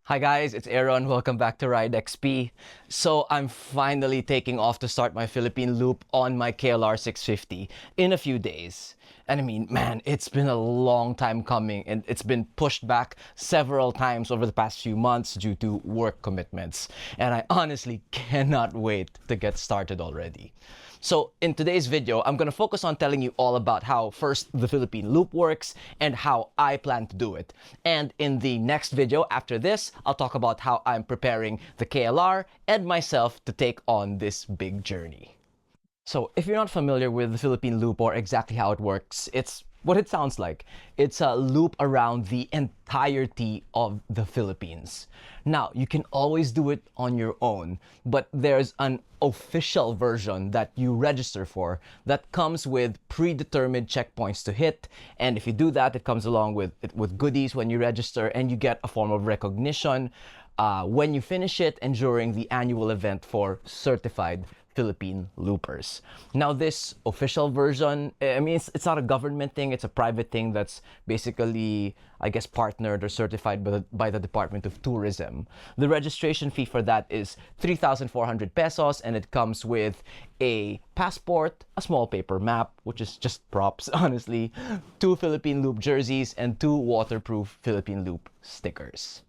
Hi guys, it's Aaron. Welcome back to Ride XP. So I'm finally taking off to start my Philippine Loop on my KLR650 in a few days. And I mean, man, it's been a long time coming and it's been pushed back several times over the past few months due to work commitments. And I honestly cannot wait to get started already. So in today's video, I'm going to focus on telling you all about how first the Philippine Loop works and how I plan to do it. And in the next video after this, I'll talk about how I'm preparing the KLR and myself to take on this big journey. So if you're not familiar with the Philippine Loop or exactly how it works, it's what it sounds like. It's a loop around the entirety of the Philippines. Now, you can always do it on your own, but there's an official version that you register for that comes with predetermined checkpoints to hit. And if you do that, it comes along with goodies when you register, and you get a form of recognition when you finish it and during the annual event for certified Philippine loopers. Now, this official version, I mean, it's not a government thing, it's a private thing that's basically, I guess, partnered or certified by the Department of Tourism. The registration fee for that is 3,400 pesos, and it comes with a passport, a small paper map, which is just props, honestly, 2 Philippine Loop jerseys, and 2 waterproof Philippine Loop stickers.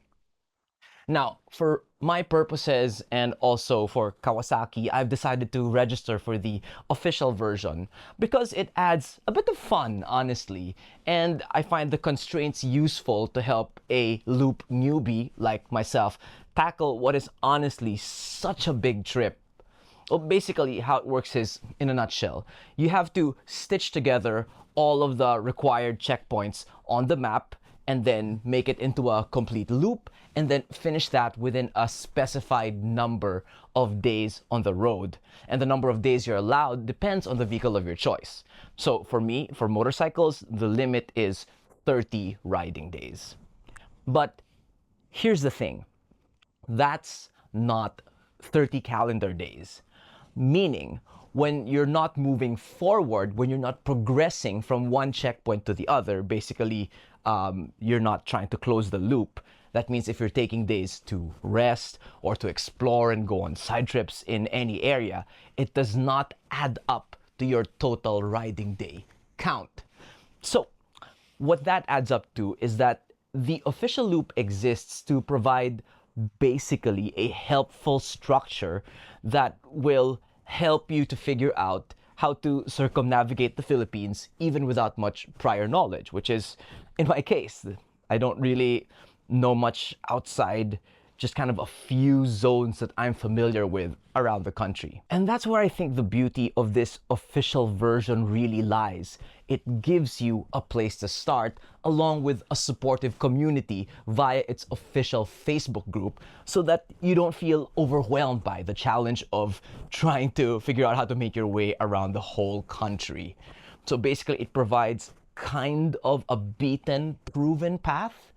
Now, for my purposes and also for Kawasaki, I've decided to register for the official version because it adds a bit of fun, honestly, and I find the constraints useful to help a loop newbie like myself tackle what is honestly such a big trip. Well, basically, how it works is, in a nutshell, you have to stitch together all of the required checkpoints on the map and then make it into a complete loop, and then finish that within a specified number of days on the road. And the number of days you're allowed depends on the vehicle of your choice. So for me, for motorcycles, the limit is 30 riding days. But here's the thing, that's not 30 calendar days. Meaning, when you're not moving forward, when you're not progressing from one checkpoint to the other, basically, you're not trying to close the loop. That means if you're taking days to rest or to explore and go on side trips in any area, it does not add up to your total riding day count. So, what that adds up to is that the official loop exists to provide basically a helpful structure that will help you to figure out how to circumnavigate the Philippines even without much prior knowledge, which is, in my case, I don't really know much outside just kind of a few zones that I'm familiar with around the country. And that's where I think the beauty of this official version really lies. It gives you a place to start along with a supportive community via its official Facebook group so that you don't feel overwhelmed by the challenge of trying to figure out how to make your way around the whole country. So basically, it provides kind of a beaten, proven path,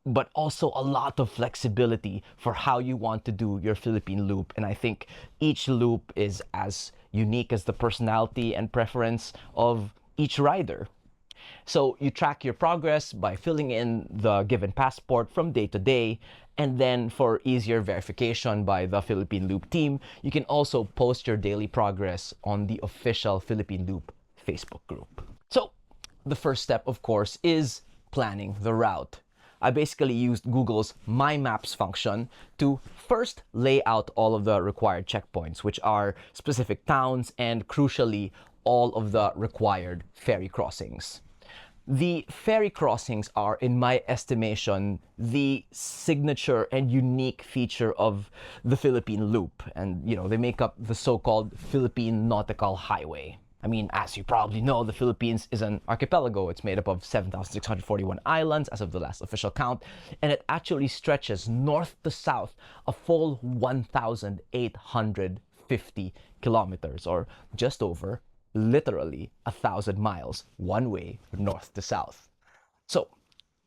but also a lot of flexibility for how you want to do your Philippine Loop. And I think each loop is as unique as the personality and preference of each rider. So you track your progress by filling in the given passport from day to day. And then for easier verification by the Philippine Loop team, you can also post your daily progress on the official Philippine Loop Facebook group. So the first step, of course, is planning the route. I basically used Google's My Maps function to first lay out all of the required checkpoints, which are specific towns and, crucially, all of the required ferry crossings. The ferry crossings are, in my estimation, the signature and unique feature of the Philippine Loop. And, they make up the so-called Philippine Nautical Highway. I mean, as you probably know, the Philippines is an archipelago. It's made up of 7,641 islands as of the last official count, and it actually stretches north to south a full 1,850 kilometers, or just over, literally 1,000 miles, one way, north to south. So,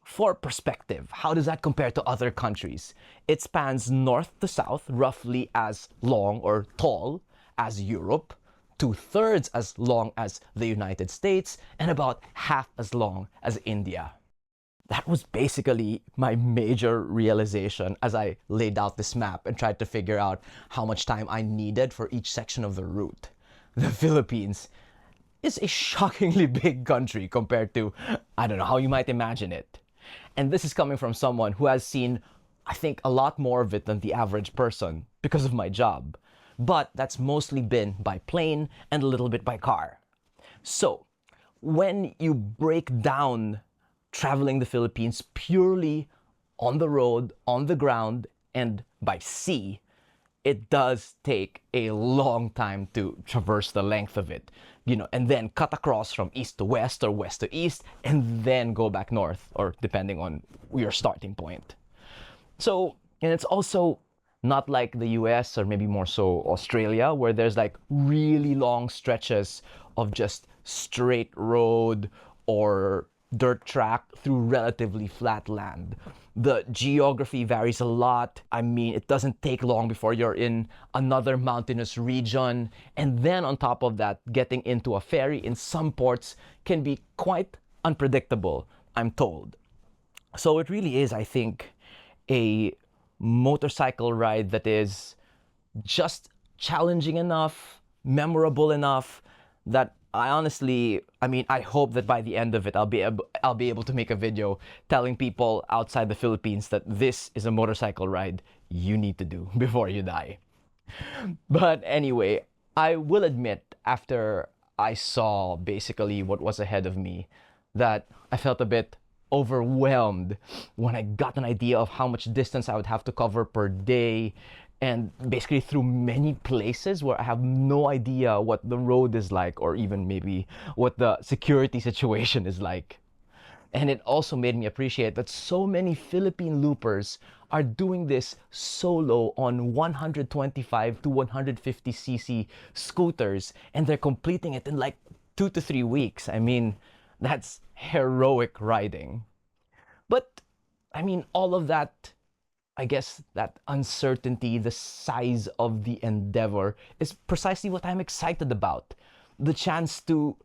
for perspective, how does that compare to other countries? It spans north to south, roughly as long or tall as Europe, 2/3 as long as the United States, and about half as long as India. that was basically my major realization as I laid out this map and tried to figure out how much time I needed for each section of the route. The Philippines is a shockingly big country compared to, I don't know, how you might imagine it. And this is coming from someone who has seen, I think, a lot more of it than the average person because of my job. But that's mostly been by plane and a little bit by car. So, when you break down traveling the Philippines purely on the road, on the ground, and by sea, it does take a long time to traverse the length of it, and then cut across from east to west or west to east, and then go back north, or depending on your starting point. So, and it's also not like the US or maybe more so Australia, where there's like really long stretches of just straight road or dirt track through relatively flat land. The geography varies a lot. I mean, it doesn't take long before you're in another mountainous region. And then on top of that, getting into a ferry in some ports can be quite unpredictable, I'm told. So it really is, I think, a motorcycle ride that is just challenging enough, memorable enough that I mean, I hope that by the end of it, I'll be able to make a video telling people outside the Philippines that this is a motorcycle ride you need to do before you die. But anyway, I will admit, after I saw basically what was ahead of me, that I felt a bit overwhelmed when I got an idea of how much distance I would have to cover per day, and basically through many places where I have no idea what the road is like, or even maybe what the security situation is like. And it also made me appreciate that so many Philippine loopers are doing this solo on 125 to 150cc scooters, and they're completing it in like 2 to 3 weeks. I mean, that's heroic riding. But I mean, all of that, I guess that uncertainty, the size of the endeavor, is precisely what I'm excited about. The chance to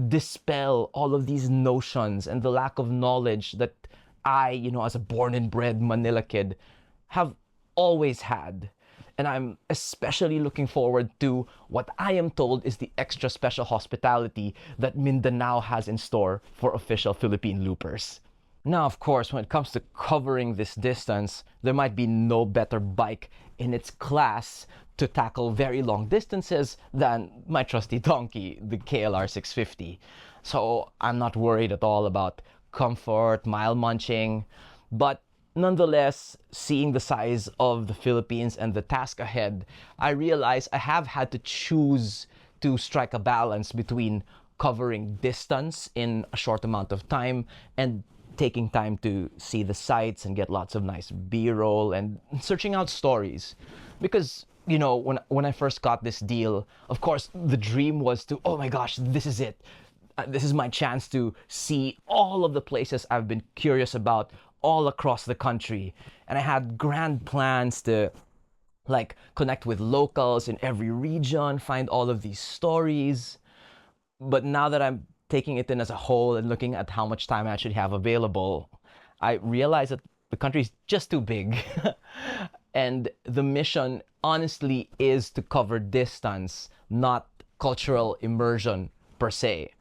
dispel all of these notions and the lack of knowledge that I, as a born and bred Manila kid, have always had. And I'm especially looking forward to what I am told is the extra special hospitality that Mindanao has in store for official Philippine loopers. Now, of course, when it comes to covering this distance, there might be no better bike in its class to tackle very long distances than my trusty donkey, the KLR650. So I'm not worried at all about comfort, mile munching, but nonetheless, seeing the size of the Philippines and the task ahead, I realize I have had to choose to strike a balance between covering distance in a short amount of time and taking time to see the sights and get lots of nice B-roll and searching out stories. Because, when I first got this deal, of course, the dream was to, oh my gosh, this is it. This is my chance to see all of the places I've been curious about all across the country. And I had grand plans to like connect with locals in every region, find all of these stories. But now that I'm taking it in as a whole and looking at how much time I actually have available, I realize that the country is just too big. And the mission honestly is to cover distance, not cultural immersion per se.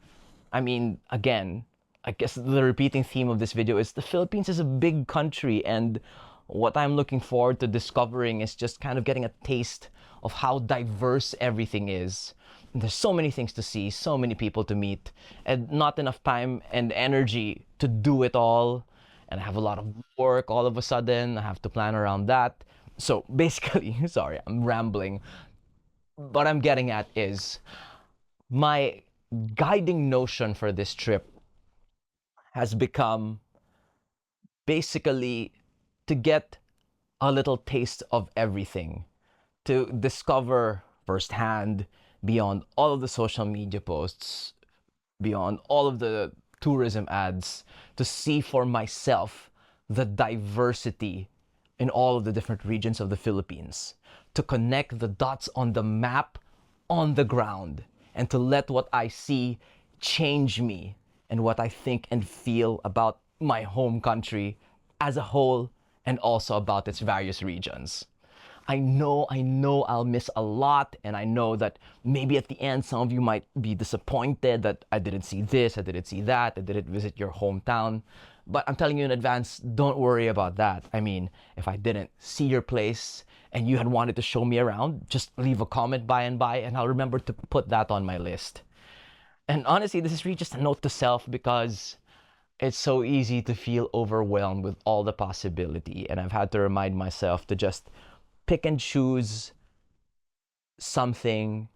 I mean, again, I guess the repeating theme of this video is the Philippines is a big country, and what I'm looking forward to discovering is just kind of getting a taste of how diverse everything is. There's so many things to see, so many people to meet, and not enough time and energy to do it all. And I have a lot of work all of a sudden. I have to plan around that. So basically, sorry, I'm rambling. What I'm getting at is my guiding notion for this trip has become basically to get a little taste of everything, to discover firsthand, beyond all of the social media posts, beyond all of the tourism ads, to see for myself the diversity in all of the different regions of the Philippines, to connect the dots on the map on the ground, and to let what I see change me and what I think and feel about my home country as a whole and also about its various regions. I know I'll miss a lot, and I know that maybe at the end some of you might be disappointed that I didn't see this, I didn't see that, I didn't visit your hometown. But I'm telling you in advance, don't worry about that. I mean, if I didn't see your place and you had wanted to show me around, just leave a comment by and by, and I'll remember to put that on my list. And honestly, this is really just a note to self because it's so easy to feel overwhelmed with all the possibility. And I've had to remind myself to just pick and choose something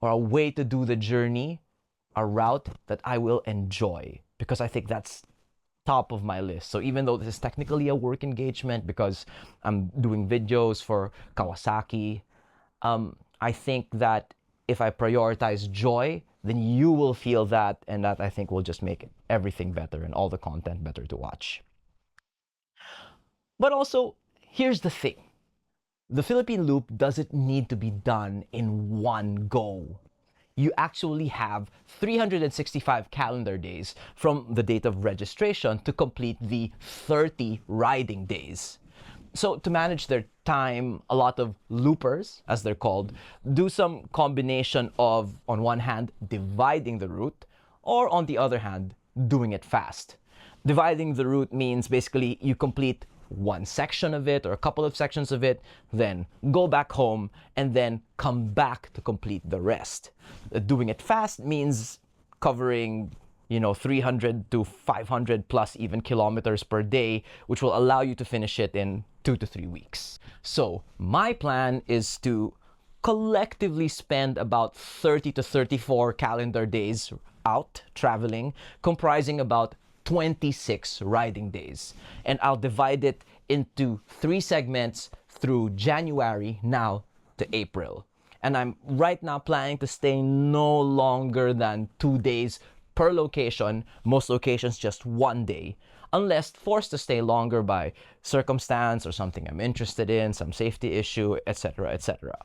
or a way to do the journey, a route that I will enjoy, because I think that's top of my list. So even though this is technically a work engagement because I'm doing videos for Kawasaki, I think that if I prioritize joy, then you will feel that, and that I think will just make everything better and all the content better to watch. But also, here's the thing. The Philippine Loop doesn't need to be done in one go. You actually have 365 calendar days from the date of registration to complete the 30 riding days. So to manage their time, a lot of loopers, as they're called, do some combination of, on one hand, dividing the route, or on the other hand, doing it fast. Dividing the route means basically you complete one section of it or a couple of sections of it, then go back home and then come back to complete the rest. Doing it fast means covering 300 to 500 plus even kilometers per day, which will allow you to finish it in 2 to 3 weeks. So my plan is to collectively spend about 30 to 34 calendar days out traveling, comprising about 26 riding days. And I'll divide it into 3 segments through January now to April. And I'm right now planning to stay no longer than 2 days per location, most locations just 1 day, unless forced to stay longer by circumstance or something I'm interested in, some safety issue, etc., etc.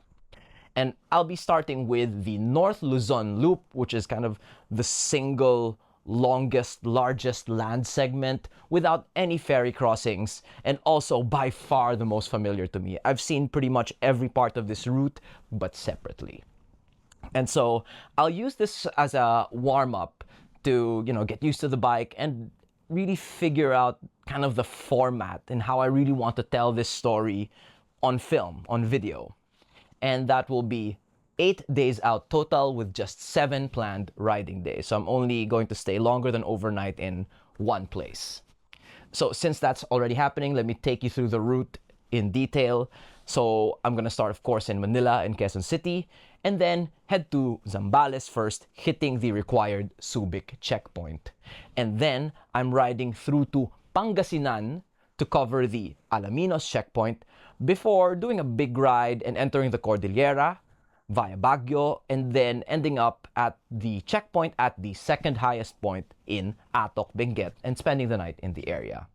And I'll be starting with the North Luzon Loop, which is kind of the single longest, largest land segment without any ferry crossings, and also by far the most familiar to me. I've seen pretty much every part of this route, but separately. And so I'll use this as a warm-up to, get used to the bike and really figure out kind of the format and how I really want to tell this story on film, on video. And that will be 8 days out total with just 7 planned riding days. So I'm only going to stay longer than overnight in one place. So since that's already happening, let me take you through the route in detail. So I'm going to start, of course, in Manila and Quezon City, and then head to Zambales first, hitting the required Subic checkpoint. And then I'm riding through to Pangasinan to cover the Alaminos checkpoint before doing a big ride and entering the Cordillera via Baguio, and then ending up at the checkpoint at the second highest point in Atok, Benguet, and spending the night in the area.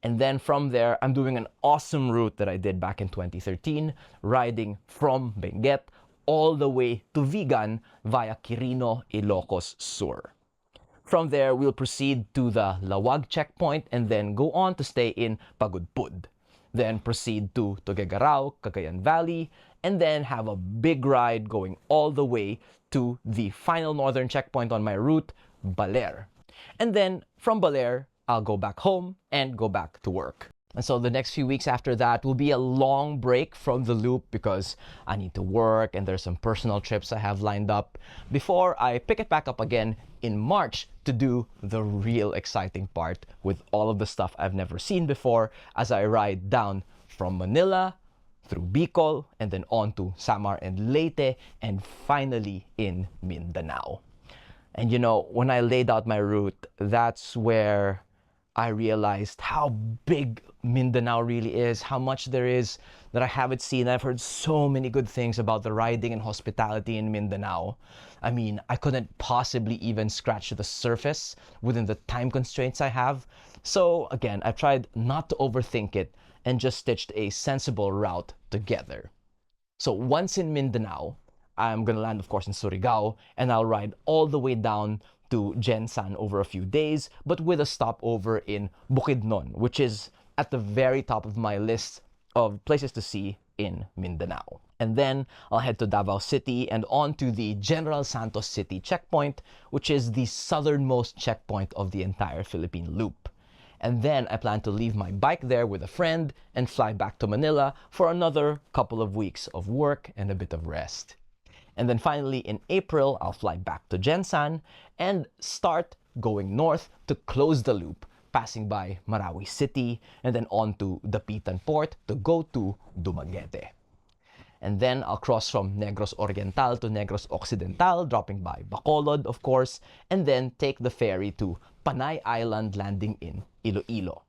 And then from there, I'm doing an awesome route that I did back in 2013, riding from Benguet all the way to Vigan via Quirino, Ilocos Sur. From there, we'll proceed to the Lawag checkpoint and then go on to stay in Pagudpud. Then proceed to Tuguegarao, Cagayan Valley, and then have a big ride going all the way to the final northern checkpoint on my route, Baler. And then from Baler, I'll go back home and go back to work. And so the next few weeks after that will be a long break from the loop because I need to work and there's some personal trips I have lined up before I pick it back up again in March to do the real exciting part with all of the stuff I've never seen before as I ride down from Manila through Bicol and then on to Samar and Leyte and finally in Mindanao. And when I laid out my route, that's where I realized how big Mindanao really is, how much there is that I haven't seen. I've heard so many good things about the riding and hospitality in Mindanao. I mean, I couldn't possibly even scratch the surface within the time constraints I have. So again, I tried not to overthink it and just stitched a sensible route together. So once in Mindanao, I'm gonna land, of course, in Surigao, and I'll ride all the way down to Gensan over a few days, but with a stopover in Bukidnon, which is at the very top of my list of places to see in Mindanao. And then I'll head to Davao City and on to the General Santos City checkpoint, which is the southernmost checkpoint of the entire Philippine Loop. And then I plan to leave my bike there with a friend and fly back to Manila for another couple of weeks of work and a bit of rest. And then finally in April, I'll fly back to Gensan and start going north to close the loop, passing by Marawi City and then on to Dapitan Port to go to Dumaguete. And then I'll cross from Negros Oriental to Negros Occidental, dropping by Bacolod, of course, and then take the ferry to Panay Island, landing in Iloilo.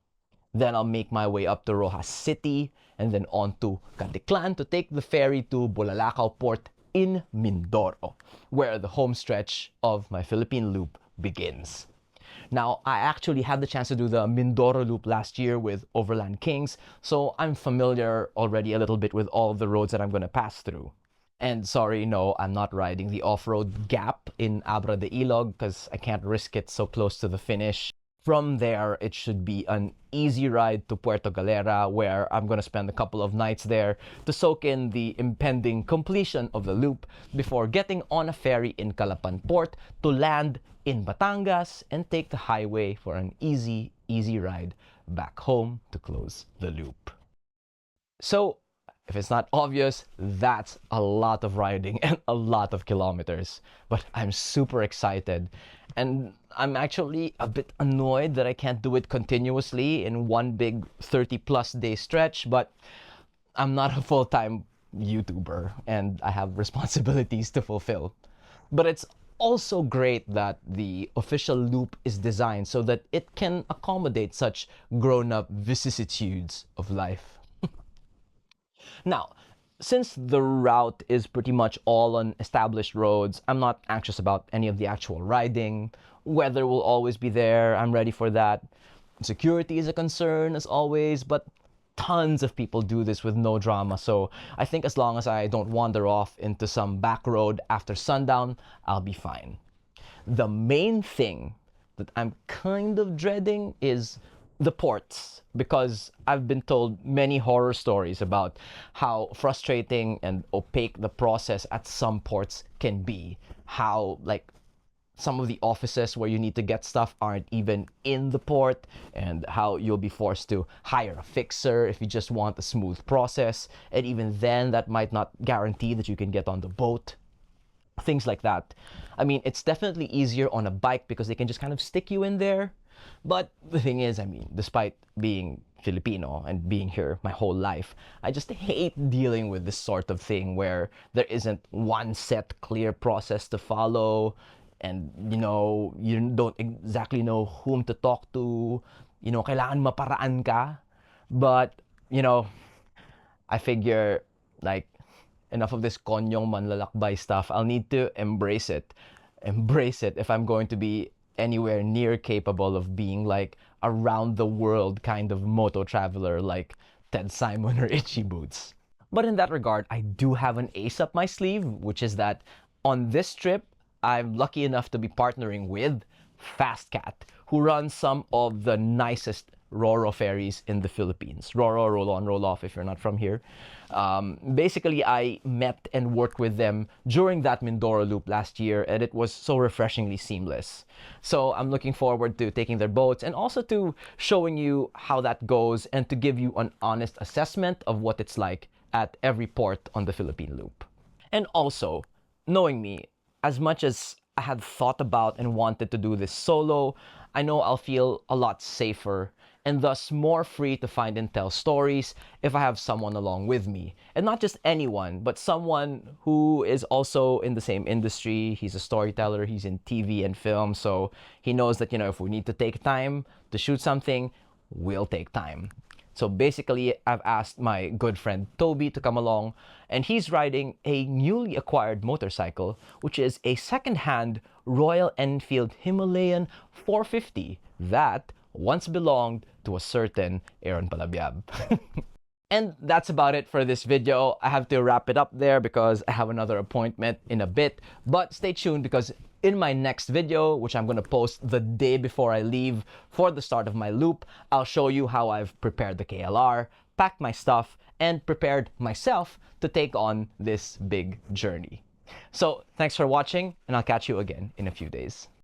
Then I'll make my way up to Rojas City and then on to Caticlan to take the ferry to Bulalakaw Port in Mindoro, where the home stretch of my Philippine Loop begins. Now, I actually had the chance to do the Mindoro Loop last year with Overland Kings, so I'm familiar already a little bit with all of the roads that I'm going to pass through. And sorry, no, I'm not riding the off-road gap in Abra de Ilog because I can't risk it so close to the finish. From there, it should be an easy ride to Puerto Galera, where I'm going to spend a couple of nights there to soak in the impending completion of the loop before getting on a ferry in Calapan Port to land in Batangas and take the highway for an easy ride back home to close the loop. So, if it's not obvious, that's a lot of riding and a lot of kilometers. But I'm super excited. And I'm actually a bit annoyed that I can't do it continuously in one big 30+ day stretch. But I'm not a full-time YouTuber and I have responsibilities to fulfill. But it's also great that the official loop is designed so that it can accommodate such grown-up vicissitudes of life. Now, since the route is pretty much all on established roads, I'm not anxious about any of the actual riding. Weather will always be there, I'm ready for that. Security is a concern as always, but tons of people do this with no drama, so I think as long as I don't wander off into some back road after sundown, I'll be fine. The main thing that I'm kind of dreading is the ports, because I've been told many horror stories about how frustrating and opaque the process at some ports can be. How, like, some of the offices where you need to get stuff aren't even in the port, and how you'll be forced to hire a fixer if you just want a smooth process, and even then that might not guarantee that you can get on the boat. Things like that. I mean, it's definitely easier on a bike because they can just kind of stick you in there. But the thing is, I mean, despite being Filipino and being here my whole life, I just hate dealing with this sort of thing where there isn't one set clear process to follow, and you don't exactly know whom to talk to. Kailangan maparaan ka. But I figure, like, enough of this konyong manlalakbay stuff. I'll need to embrace it if I'm going to be anywhere near capable of being like a round the world kind of moto traveler like Ted Simon or Itchy Boots. But in that regard, I do have an ace up my sleeve, which is that on this trip, I'm lucky enough to be partnering with Fastcat, who runs some of the nicest Ro-Ro ferries in the Philippines. Ro-Ro, roll on, roll off if you're not from here. Basically, I met and worked with them during that Mindoro Loop last year, and it was so refreshingly seamless. So I'm looking forward to taking their boats and also to showing you how that goes and to give you an honest assessment of what it's like at every port on the Philippine Loop. And also, knowing me, as much as I had thought about and wanted to do this solo, I know I'll feel a lot safer and thus more free to find and tell stories if I have someone along with me. And not just anyone, but someone who is also in the same industry. He's a storyteller, he's in TV and film, so he knows that, if we need to take time to shoot something, we'll take time. So basically, I've asked my good friend Toby to come along, and he's riding a newly acquired motorcycle, which is a second-hand Royal Enfield Himalayan 450 that once belonged to a certain Aaron Palabiab. And that's about it for this video. I have to wrap it up there because I have another appointment in a bit. But stay tuned because in my next video, which I'm going to post the day before I leave for the start of my loop, I'll show you how I've prepared the KLR, packed my stuff, and prepared myself to take on this big journey. So thanks for watching, and I'll catch you again in a few days.